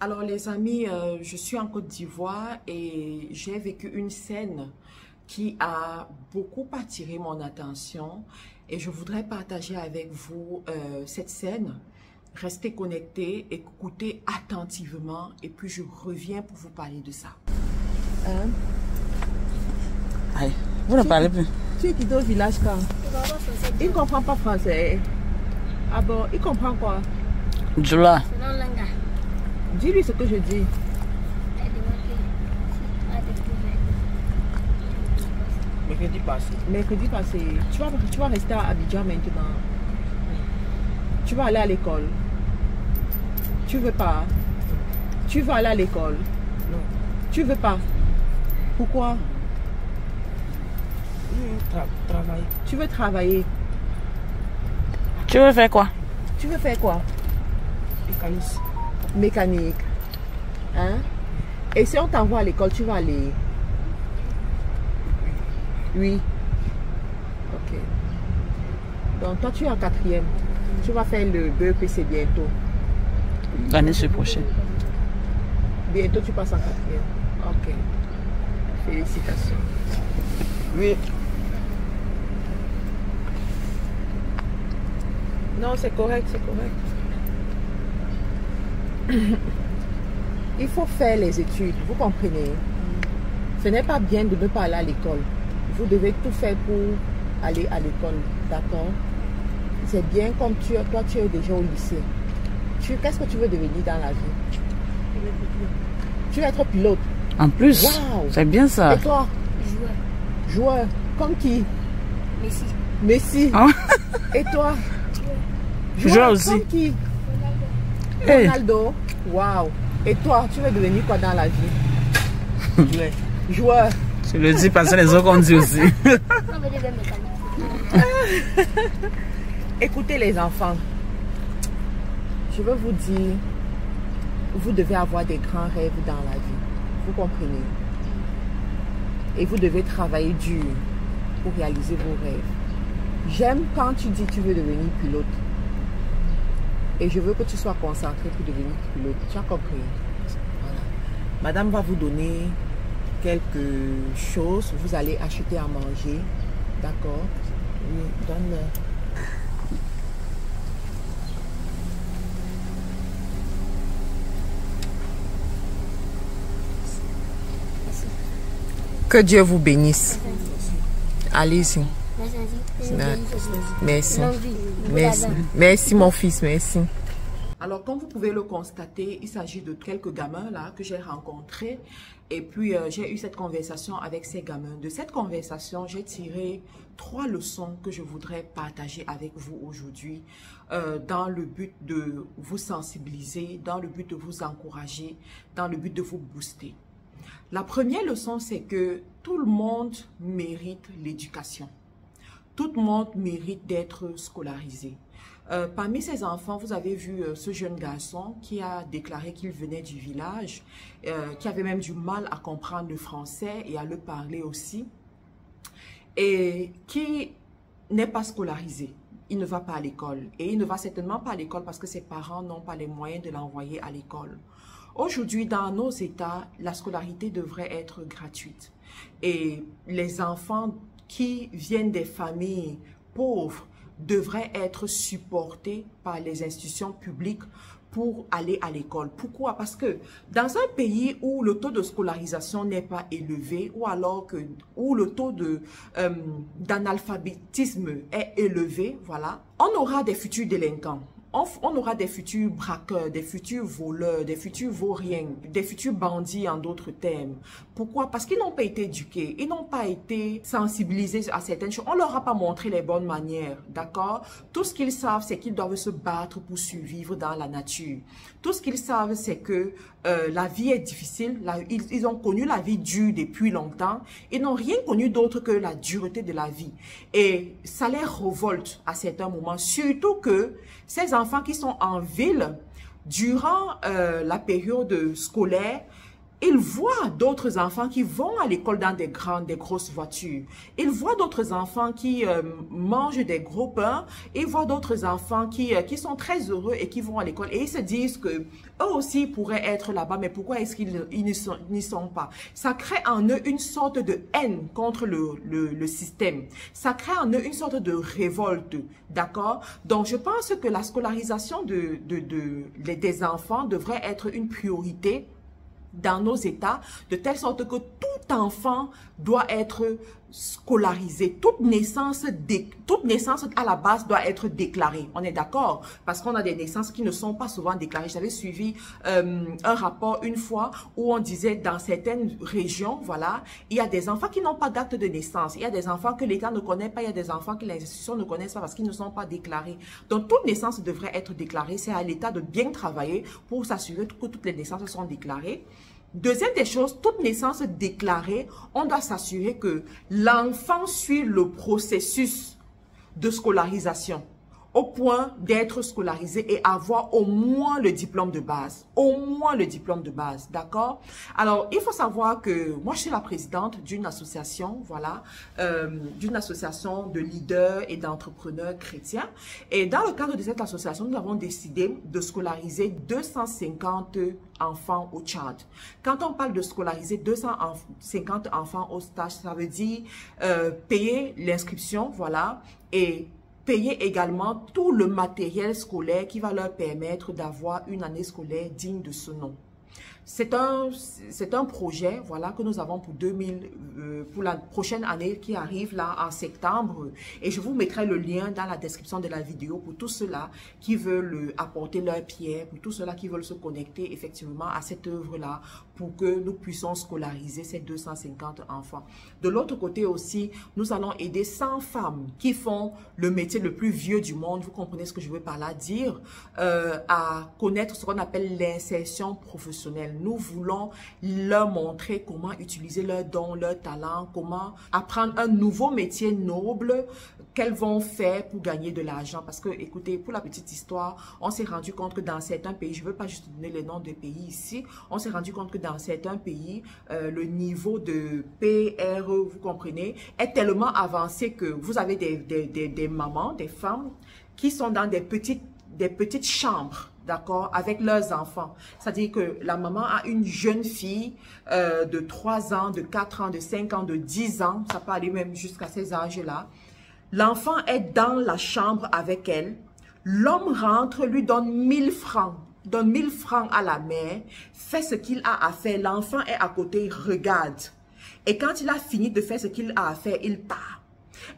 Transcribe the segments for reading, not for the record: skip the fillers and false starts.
Alors les amis, je suis en Côte d'Ivoire et j'ai vécu une scène qui a beaucoup attiré mon attention et je voudrais partager avec vous cette scène. Restez connectés, écoutez attentivement et puis je reviens pour vous parler de ça. Allez, vous ne parlez plus. Tu es quitté au village quand? Il ne comprend pas français. Ah bon, il comprend quoi? Djoula. Dis-lui ce que je dis. Mercredi passé. Mercredi passé, tu vas rester à Abidjan maintenant. Tu vas aller à l'école. Tu veux pas? Tu veux aller à l'école? Non. Tu veux pas? Pourquoi? Travailler. Tu veux travailler? Tu veux faire quoi? Tu veux faire quoi? Mécanicien. Mécanique. Hein? Et si on t'envoie à l'école, tu vas aller? Oui. Ok. Donc toi, tu es en quatrième. Tu vas faire le BEPC bientôt. L'année prochaine. Bientôt, tu passes en quatrième. Ok. Félicitations. Oui. Non, c'est correct, c'est correct. Il faut faire les études, vous comprenez? Ce n'est pas bien de ne pas aller à l'école. Vous devez tout faire pour aller à l'école, d'accord? C'est bien comme toi tu es déjà au lycée. Qu'est-ce que tu veux devenir dans la vie? Tu veux être pilote. En plus, wow. C'est bien ça. Et toi? Joueur. Joueur. Comme qui? Messi. Messi. Oh. Et toi? Joueur aussi. Comme qui? Hey. Ronaldo. Waouh. Et toi, tu veux devenir quoi dans la vie? Joueur. Joueur. Je le dis parce que les autres ont dit aussi. On veut devenir mécanicien. Écoutez les enfants. Je veux vous dire, vous devez avoir des grands rêves dans la vie. Vous comprenez? Et vous devez travailler dur pour réaliser vos rêves. J'aime quand tu dis que tu veux devenir pilote. Et je veux que tu sois concentré pour devenir pilote. Tu as compris? Voilà. Madame va vous donner quelque chose. Vous allez acheter à manger. D'accord? Oui, donne-le. Que Dieu vous bénisse. Allez-y. Merci. Merci. Merci mon fils, merci. Alors comme vous pouvez le constater, il s'agit de quelques gamins là que j'ai rencontrés et puis j'ai eu cette conversation avec ces gamins. De cette conversation, j'ai tiré 3 leçons que je voudrais partager avec vous aujourd'hui dans le but de vous sensibiliser, dans le but de vous encourager, dans le but de vous booster. La première leçon, c'est que tout le monde mérite l'éducation. Tout le monde mérite d'être scolarisé. Parmi ces enfants, vous avez vu ce jeune garçon qui a déclaré qu'il venait du village, qui avait même du mal à comprendre le français et à le parler aussi, et qui n'est pas scolarisé. Il ne va pas à l'école et il ne va certainement pas à l'école parce que ses parents n'ont pas les moyens de l'envoyer à l'école. Aujourd'hui, dans nos États, la scolarité devrait être gratuite. Et les enfants qui viennent des familles pauvres devraient être supportés par les institutions publiques pour aller à l'école. Pourquoi? Parce que dans un pays où le taux de scolarisation n'est pas élevé ou alors où le taux d'analphabétisme est élevé, voilà, on aura des futurs délinquants. On aura des futurs braqueurs, des futurs voleurs, des futurs vauriens, des futurs bandits en d'autres termes. Pourquoi? Parce qu'ils n'ont pas été éduqués, ils n'ont pas été sensibilisés à certaines choses. On ne leur a pas montré les bonnes manières, d'accord? Tout ce qu'ils savent, c'est qu'ils doivent se battre pour survivre dans la nature. Tout ce qu'ils savent, c'est que la vie est difficile. Ils ont connu la vie dure depuis longtemps. Ils n'ont rien connu d'autre que la dureté de la vie. Et ça les révolte à certains moments, surtout que ces enfants qui sont en ville, durant la période scolaire, Ils voient d'autres enfants qui vont à l'école dans des grosses voitures. Ils voient d'autres enfants qui mangent des gros pains. Ils voient d'autres enfants qui sont très heureux et qui vont à l'école. Et ils se disent que eux aussi pourraient être là-bas, mais pourquoi est-ce qu'ils n'y sont pas? Ça crée en eux une sorte de haine contre le système. Ça crée en eux une sorte de révolte, d'accord? Donc, je pense que la scolarisation des enfants devrait être une priorité dans nos États, de telle sorte que tout enfant doit être scolarisé. Toute naissance à la base doit être déclarée. On est d'accord? Parce qu'on a des naissances qui ne sont pas souvent déclarées. J'avais suivi un rapport une fois où on disait dans certaines régions, voilà, il y a des enfants qui n'ont pas d'acte de naissance. Il y a des enfants que l'État ne connaît pas. Il y a des enfants que les institutions ne connaissent pas parce qu'ils ne sont pas déclarés. Donc, toute naissance devrait être déclarée. C'est à l'État de bien travailler pour s'assurer que toutes les naissances sont déclarées. Deuxième des choses, toute naissance déclarée, on doit s'assurer que l'enfant suit le processus de scolarisation au point d'être scolarisé et avoir au moins le diplôme de base. Au moins le diplôme de base, d'accord? Alors, il faut savoir que moi, je suis la présidente d'une association, voilà, d'une association de leaders et d'entrepreneurs chrétiens. Et dans le cadre de cette association, nous avons décidé de scolariser 250 enfants au Tchad. Quand on parle de scolariser 250 enfants au stage, ça veut dire payer l'inscription, voilà, et payer également tout le matériel scolaire qui va leur permettre d'avoir une année scolaire digne de ce nom. C'est un projet, voilà, que nous avons pour la prochaine année qui arrive là en septembre. Et je vous mettrai le lien dans la description de la vidéo pour tous ceux-là qui veulent apporter leur pierre, pour tous ceux-là qui veulent se connecter effectivement à cette œuvre-là pour que nous puissions scolariser ces 250 enfants. De l'autre côté aussi, nous allons aider 100 femmes qui font le métier le plus vieux du monde, vous comprenez ce que je veux par là dire, à connaître ce qu'on appelle l'insertion professionnelle. Nous voulons leur montrer comment utiliser leurs dons, leurs talents, comment apprendre un nouveau métier noble qu'elles vont faire pour gagner de l'argent. Parce que, écoutez, pour la petite histoire, on s'est rendu compte que dans certains pays, je ne veux pas juste donner les noms de pays ici, on s'est rendu compte que dans certains pays, le niveau de PRE, vous comprenez, est tellement avancé que vous avez des mamans, des femmes qui sont dans des petites chambres, d'accord, avec leurs enfants. C'est-à-dire que la maman a une jeune fille de 3 ans, de 4 ans, de 5 ans, de 10 ans, ça peut aller même jusqu'à ces âges-là. L'enfant est dans la chambre avec elle. L'homme rentre, lui donne 1000 francs. Donne 1000 francs à la mère, fait ce qu'il a à faire. L'enfant est à côté, regarde. Et quand il a fini de faire ce qu'il a à faire, il part.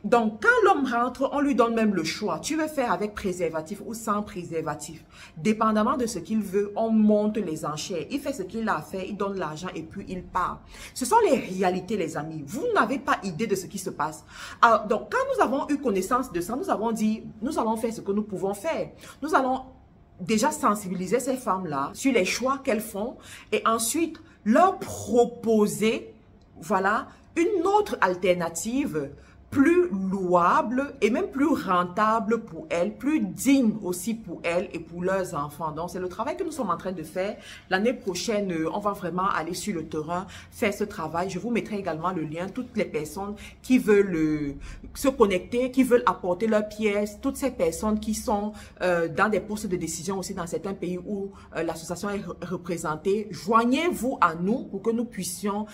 Donc, quand l'homme rentre, on lui donne même le choix. Tu veux faire avec préservatif ou sans préservatif. Dépendamment de ce qu'il veut, on monte les enchères. Il fait ce qu'il a à faire, il donne l'argent et puis il part. Ce sont les réalités, les amis. Vous n'avez pas idée de ce qui se passe. Alors, donc, quand nous avons eu connaissance de ça, nous avons dit, nous allons faire ce que nous pouvons faire. Nous allons déjà sensibiliser ces femmes-là sur les choix qu'elles font et ensuite leur proposer, voilà, une autre alternative plus louable et même plus rentable pour elles, plus digne aussi pour elles et pour leurs enfants. Donc, c'est le travail que nous sommes en train de faire. L'année prochaine, on va vraiment aller sur le terrain, faire ce travail. Je vous mettrai également le lien. Toutes les personnes qui veulent se connecter, qui veulent apporter leurs pièces, toutes ces personnes qui sont dans des postes de décision aussi dans certains pays où l'association est représentée, joignez-vous à nous pour que nous puissions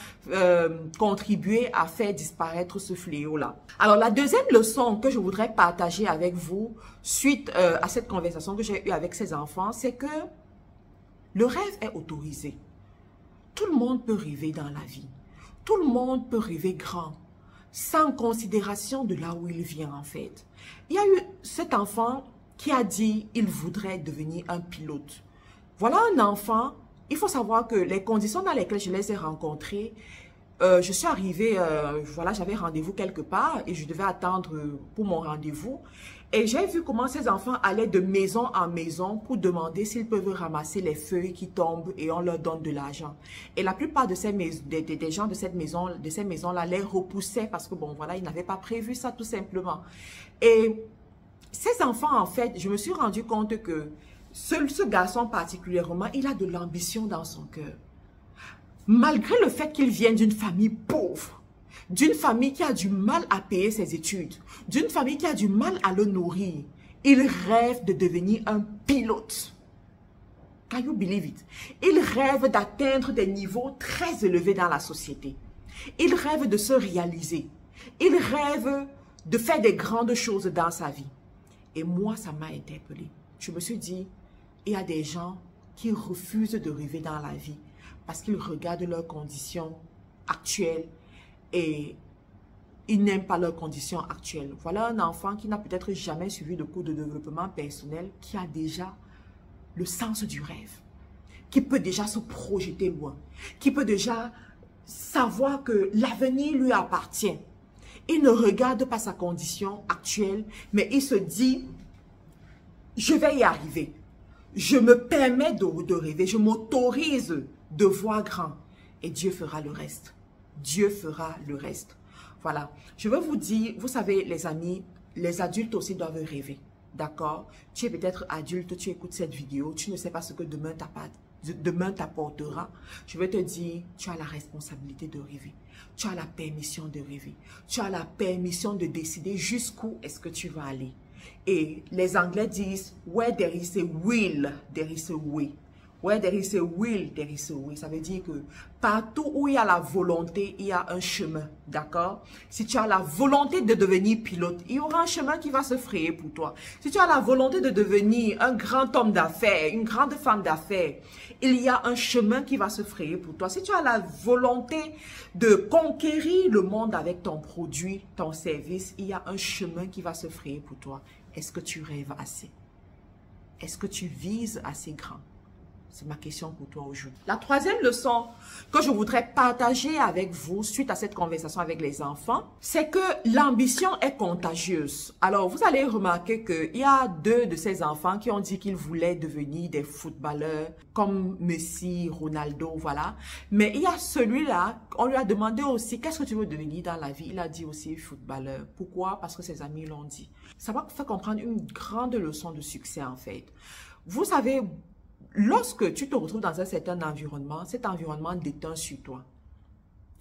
contribuer à faire disparaître ce fléau-là. Alors, la deuxième leçon que je voudrais partager avec vous suite à cette conversation que j'ai eue avec ces enfants, c'est que le rêve est autorisé. Tout le monde peut rêver dans la vie. Tout le monde peut rêver grand, sans considération de là où il vient en fait. Il y a eu cet enfant qui a dit qu'il voudrait devenir un pilote. Voilà un enfant, il faut savoir que les conditions dans lesquelles je les ai rencontrés, je suis arrivée, voilà, j'avais rendez-vous quelque part et je devais attendre pour mon rendez-vous. Et j'ai vu comment ces enfants allaient de maison en maison pour demander s'ils peuvent ramasser les feuilles qui tombent et on leur donne de l'argent. Et la plupart de des gens de ces maisons-là les repoussaient parce que, bon, voilà, ils n'avaient pas prévu ça tout simplement. Et ces enfants, en fait, je me suis rendu compte que ce garçon particulièrement, il a de l'ambition dans son cœur. malgré le fait qu'il vienne d'une famille pauvre, d'une famille qui a du mal à payer ses études, d'une famille qui a du mal à le nourrir, il rêve de devenir un pilote. Can you believe it? Il rêve d'atteindre des niveaux très élevés dans la société. Il rêve de se réaliser. Il rêve de faire des grandes choses dans sa vie. Et moi, ça m'a interpellée. Je me suis dit, il y a des gens qui refusent de rêver dans la vie parce qu'ils regardent leurs conditions actuelles et ils n'aiment pas leurs conditions actuelles. Voilà un enfant qui n'a peut-être jamais suivi de cours de développement personnel, qui a déjà le sens du rêve, qui peut déjà se projeter loin, qui peut déjà savoir que l'avenir lui appartient. Il ne regarde pas sa condition actuelle, mais il se dit, je vais y arriver. Je me permets de rêver, je m'autorise de voir grand. Et Dieu fera le reste. Dieu fera le reste. Voilà. Je veux vous dire, vous savez les amis, les adultes aussi doivent rêver. D'accord? Tu es peut-être adulte, tu écoutes cette vidéo, tu ne sais pas ce que demain t'apportera. Je vais te dire, tu as la responsabilité de rêver. Tu as la permission de rêver. Tu as la permission de décider jusqu'où est-ce que tu vas aller. Et les Anglais disent, where there is a will, there is a way. Where there is a will, there is a way. Ça veut dire que partout où il y a la volonté, il y a un chemin. D'accord? Si tu as la volonté de devenir pilote, il y aura un chemin qui va se frayer pour toi. Si tu as la volonté de devenir un grand homme d'affaires, une grande femme d'affaires, il y a un chemin qui va se frayer pour toi. Si tu as la volonté de conquérir le monde avec ton produit, ton service, il y a un chemin qui va se frayer pour toi. Est-ce que tu rêves assez? Est-ce que tu vises assez grand? C'est ma question pour toi aujourd'hui. La troisième leçon que je voudrais partager avec vous suite à cette conversation avec les enfants, c'est que l'ambition est contagieuse. Alors, vous allez remarquer qu'il y a 2 de ces enfants qui ont dit qu'ils voulaient devenir des footballeurs comme Messi, Ronaldo, voilà. Mais il y a celui-là, on lui a demandé aussi, qu'est-ce que tu veux devenir dans la vie? Il a dit aussi footballeur. Pourquoi? Parce que ses amis l'ont dit. Ça va vous faire comprendre une grande leçon de succès en fait. Vous savez, lorsque tu te retrouves dans un certain environnement, cet environnement déteint sur toi.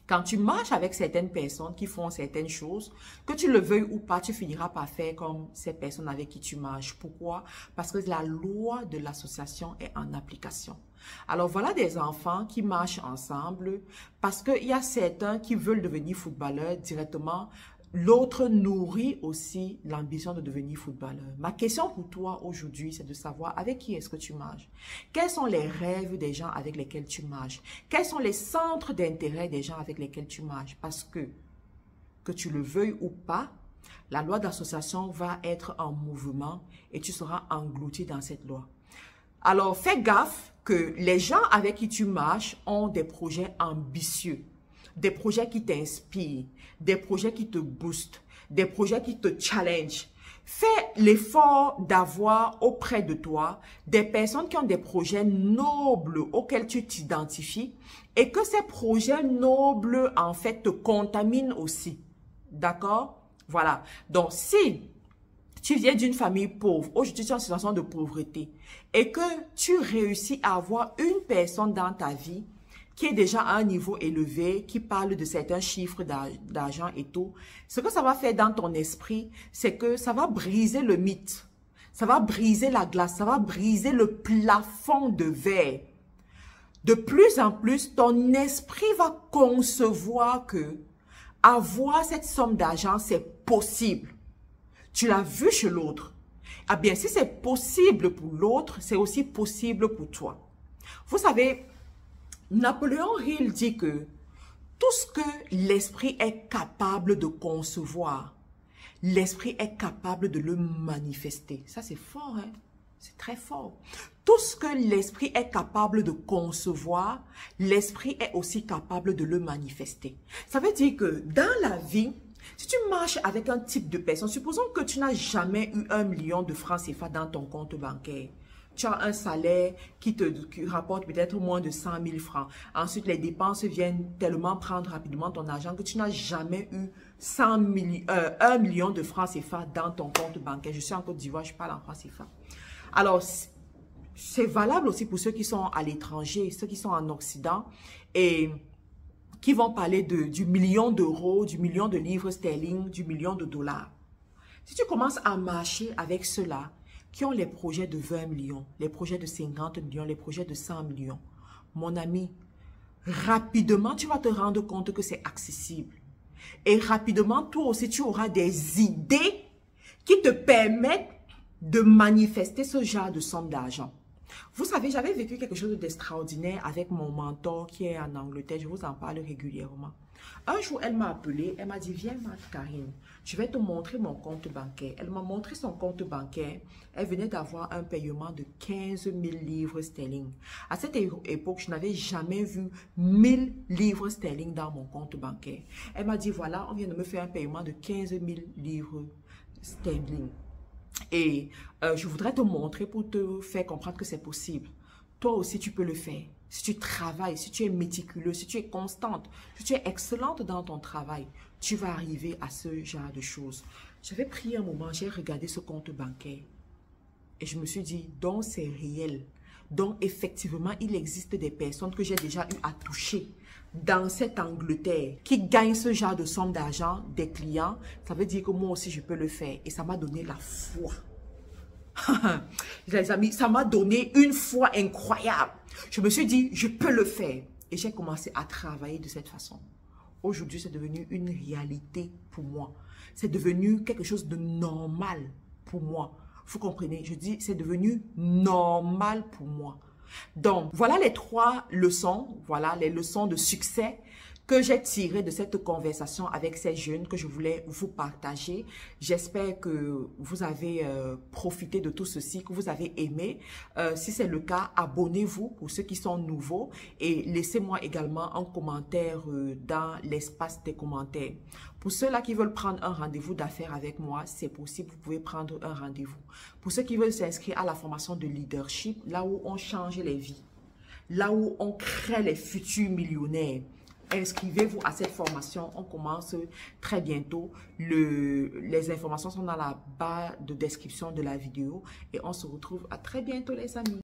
Quand tu marches avec certaines personnes qui font certaines choses, que tu le veuilles ou pas, tu finiras par faire comme ces personnes avec qui tu marches. Pourquoi? Parce que la loi de l'association est en application. Alors voilà des enfants qui marchent ensemble parce qu'il y a certains qui veulent devenir footballeurs directement. L'autre nourrit aussi l'ambition de devenir footballeur. Ma question pour toi aujourd'hui, c'est de savoir avec qui est-ce que tu marches. Quels sont les rêves des gens avec lesquels tu marches? Quels sont les centres d'intérêt des gens avec lesquels tu marches? Parce que tu le veuilles ou pas, la loi d'association va être en mouvement et tu seras englouti dans cette loi. Alors, fais gaffe que les gens avec qui tu marches ont des projets ambitieux. Des projets qui t'inspirent, des projets qui te boostent, des projets qui te challengent. Fais l'effort d'avoir auprès de toi des personnes qui ont des projets nobles auxquels tu t'identifies et que ces projets nobles, en fait, te contaminent aussi. D'accord? Voilà. Donc, si tu viens d'une famille pauvre, aujourd'hui tu es en situation de pauvreté et que tu réussis à avoir une personne dans ta vie qui est déjà à un niveau élevé, qui parle de certains chiffres d'argent et tout, ce que ça va faire dans ton esprit, c'est que ça va briser le mythe, ça va briser la glace, ça va briser le plafond de verre. De plus en plus, ton esprit va concevoir que avoir cette somme d'argent, c'est possible. Tu l'as vu chez l'autre. Ah bien, si c'est possible pour l'autre, c'est aussi possible pour toi. Vous savez, Napoléon Hill dit que tout ce que l'esprit est capable de concevoir, l'esprit est capable de le manifester. Ça, c'est fort, hein? C'est très fort. Tout ce que l'esprit est capable de concevoir, l'esprit est aussi capable de le manifester. Ça veut dire que dans la vie, si tu marches avec un type de personne, supposons que tu n'as jamais eu 1 million de francs CFA dans ton compte bancaire. Tu as un salaire qui rapporte peut-être moins de 100 000 francs. Ensuite, les dépenses viennent tellement prendre rapidement ton argent que tu n'as jamais eu 1 million de francs CFA dans ton compte bancaire. Je suis en Côte d'Ivoire, je parle en francs CFA. Alors, c'est valable aussi pour ceux qui sont à l'étranger, ceux qui sont en Occident et qui vont parler du million d'euros, du million de livres sterling, du million de dollars. Si tu commences à marcher avec ceux-là qui ont les projets de 20 millions, les projets de 50 millions, les projets de 100 millions, mon ami, rapidement, tu vas te rendre compte que c'est accessible. Et rapidement, toi aussi, tu auras des idées qui te permettent de manifester ce genre de somme d'argent. Vous savez, j'avais vécu quelque chose d'extraordinaire avec mon mentor qui est en Angleterre. Je vous en parle régulièrement. Un jour, elle m'a appelé. Elle m'a dit, viens, Karine, je vais te montrer mon compte bancaire. Elle m'a montré son compte bancaire. Elle venait d'avoir un paiement de 15 000 livres sterling. À cette époque, je n'avais jamais vu 1000 livres sterling dans mon compte bancaire. Elle m'a dit, voilà, on vient de me faire un paiement de 15 000 livres sterling. Et je voudrais te montrer pour te faire comprendre que c'est possible. Toi aussi, tu peux le faire. Si tu travailles, si tu es méticuleux, si tu es constante, si tu es excellente dans ton travail, tu vas arriver à ce genre de choses. J'avais pris un moment, j'ai regardé ce compte bancaire et je me suis dit, donc c'est réel. Donc effectivement, il existe des personnes que j'ai déjà eu à toucher dans cette Angleterre qui gagnent ce genre de somme d'argent des clients. Ça veut dire que moi aussi, je peux le faire. Et ça m'a donné la foi. Les amis, ça m'a donné une foi incroyable. Je me suis dit, je peux le faire. Et j'ai commencé à travailler de cette façon. Aujourd'hui, c'est devenu une réalité pour moi. C'est devenu quelque chose de normal pour moi. Vous comprenez? Je dis, c'est devenu normal pour moi. Donc, voilà les 3 leçons, voilà les leçons de succès que j'ai tirées de cette conversation avec ces jeunes que je voulais vous partager. J'espère que vous avez profité de tout ceci, que vous avez aimé. Si c'est le cas, abonnez-vous pour ceux qui sont nouveaux et laissez-moi également un commentaire dans l'espace des commentaires. Pour ceux-là qui veulent prendre un rendez-vous d'affaires avec moi, c'est possible, vous pouvez prendre un rendez-vous. Pour ceux qui veulent s'inscrire à la formation de leadership, là où on change les vies, là où on crée les futurs millionnaires, inscrivez-vous à cette formation. On commence très bientôt. Les informations sont dans la barre de description de la vidéo et on se retrouve à très bientôt les amis.